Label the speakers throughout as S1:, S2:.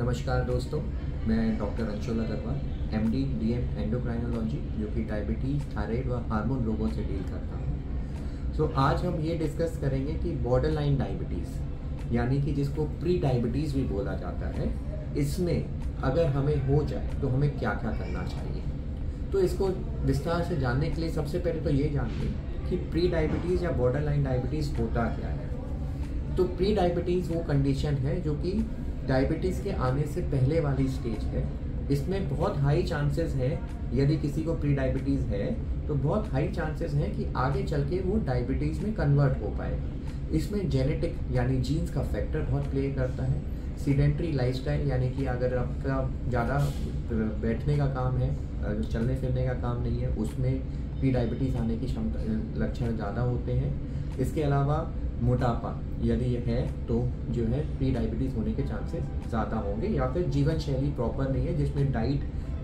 S1: नमस्कार दोस्तों, मैं doctor Anshul Agrawal, MD DM endocrinology, जो कि डायबिटीज़, थायराइड व हार्मोन रोगों से डील करता हूँ। आज हम ये डिस्कस करेंगे कि बॉर्डरलाइन डायबिटीज़, यानी कि जिसको प्री डायबिटीज़ भी बोला जाता है, इसमें अगर हमें हो जाए तो हमें क्या क्या करना चाहिए। तो इसको विस्तार से जानने के लिए सबसे पहले तो ये जान लें कि प्री डायबिटीज़ या बॉर्डरलाइन डायबिटीज़ होता क्या है। तो प्री डायबिटीज़ वो कंडीशन है जो कि डायबिटीज़ के आने से पहले वाली स्टेज है। इसमें बहुत हाई चांसेस है, यदि किसी को प्री डायबिटीज़ है तो बहुत हाई चांसेस हैं कि आगे चल के वो डायबिटीज़ में कन्वर्ट हो पाएगा। इसमें जेनेटिक यानी जीन्स का फैक्टर बहुत प्ले करता है। सीडेंट्री लाइफस्टाइल, यानी कि अगर आपका ज़्यादा बैठने का काम है, चलने फिरने का काम नहीं है, उसमें प्री डायबिटीज़ आने की क्षमता लक्षण ज़्यादा होते हैं। इसके अलावा मोटापा यदि है तो जो है प्री डायबिटीज़ होने के चांसेस ज़्यादा होंगे, या फिर जीवन शैली प्रॉपर नहीं है जिसमें डाइट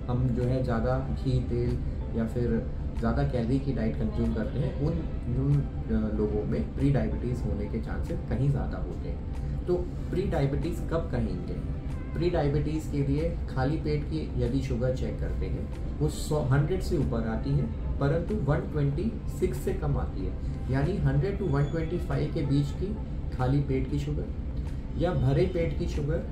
S1: हम जो है ज़्यादा घी तेल या फिर ज़्यादा कैलोरी की डाइट कंज्यूम करते हैं, उन लोगों में प्री डायबिटीज़ होने के चांसेस कहीं ज़्यादा होते हैं। तो प्री डायबिटीज़ कब कहेंगे? प्री डायबिटीज़ के लिए खाली पेट की यदि शुगर चेक करते हैं वो 100 से ऊपर आती है, परंतु 126 से कम आती है, यानी 100 to 125 के बीच की खाली पेट की शुगर, या भरे पेट की शुगर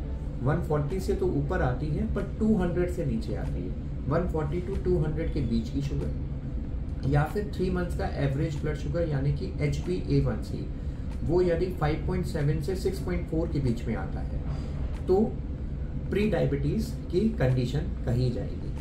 S1: 140 से तो ऊपर आती है पर 200 से नीचे आती है। 140 to 200 के बीच की शुगर, या फिर 3 मंथ्स का एवरेज ब्लड शुगर यानी कि HbA1c, वो यदि 5.7 से 6.4 के बीच में आता है तो प्री डायबिटीज़ की कंडीशन कही जाएगी।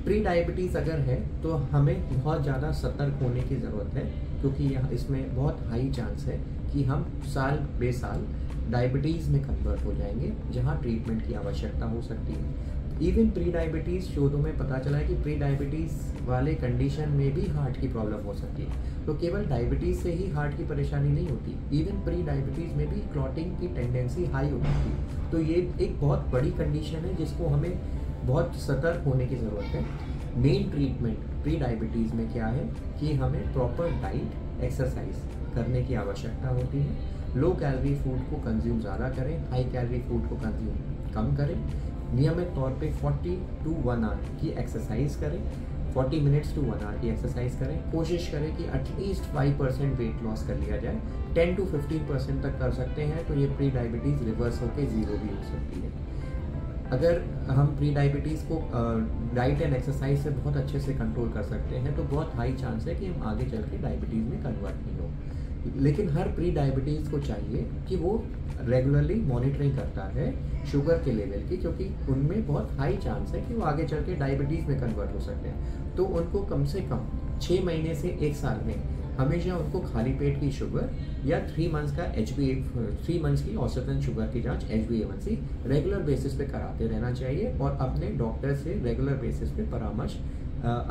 S1: प्री डायबिटीज़ अगर है तो हमें बहुत ज़्यादा सतर्क होने की ज़रूरत है, क्योंकि यहाँ इसमें बहुत हाई चांस है कि हम साल बेसाल डायबिटीज़ में कन्वर्ट हो जाएंगे, जहाँ ट्रीटमेंट की आवश्यकता हो सकती है। इवन प्री डायबिटीज़ शोधों में पता चला है कि प्री डायबिटीज़ वाले कंडीशन में भी हार्ट की प्रॉब्लम हो सकती है। तो केवल डायबिटीज़ से ही हार्ट की परेशानी नहीं होती, इवन प्री डायबिटीज़ में भी क्लॉटिंग की टेंडेंसी हाई होती है। तो ये एक बहुत बड़ी कंडीशन है जिसको हमें बहुत सतर्क होने की ज़रूरत है। मेन ट्रीटमेंट प्री डायबिटीज़ में क्या है कि हमें प्रॉपर डाइट एक्सरसाइज करने की आवश्यकता होती है। लो कैलोरी फूड को कंज्यूम ज़्यादा करें, हाई कैलोरी फूड को कंज्यूम कम करें। नियमित तौर पे 40 to 1 आवर की एक्सरसाइज करें, 40 मिनट्स टू 1 आवर की एक्सरसाइज करें। कोशिश करें कि एटलीस्ट 5% वेट लॉस कर लिया जाए। 10 to 15% तक कर सकते हैं तो ये प्री डायबिटीज़ रिवर्स होकर ज़ीरो भी हो सकती है। अगर हम प्री डायबिटीज़ को डाइट एंड एक्सरसाइज से बहुत अच्छे से कंट्रोल कर सकते हैं तो बहुत हाई चांस है कि हम आगे चल के डायबिटीज़ में कन्वर्ट नहीं हो। लेकिन हर प्री डायबिटीज़ को चाहिए कि वो रेगुलरली मॉनिटरिंग करता है शुगर के लेवल की, क्योंकि उनमें बहुत हाई चांस है कि वो आगे चल के डायबिटीज़ में कन्वर्ट हो सकते हैं। तो उनको कम से कम 6 महीने से 1 साल में हमेशा उनको खाली पेट की शुगर या 3 मंथ्स की औसतन शुगर की जांच HbA1c रेगुलर बेसिस पे कराते रहना चाहिए, और अपने डॉक्टर से रेगुलर बेसिस पे परामर्श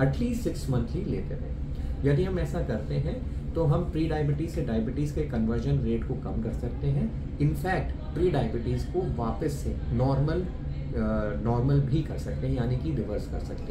S1: एटलीस्ट 6 मंथली लेते रहें। यदि हम ऐसा करते हैं तो हम प्री डायबिटीज़ से डायबिटीज़ के कन्वर्जन रेट को कम कर सकते हैं। इनफैक्ट प्री डायबिटीज़ को वापस से नॉर्मल भी कर सकते हैं, यानी कि रिवर्स कर सकते हैं।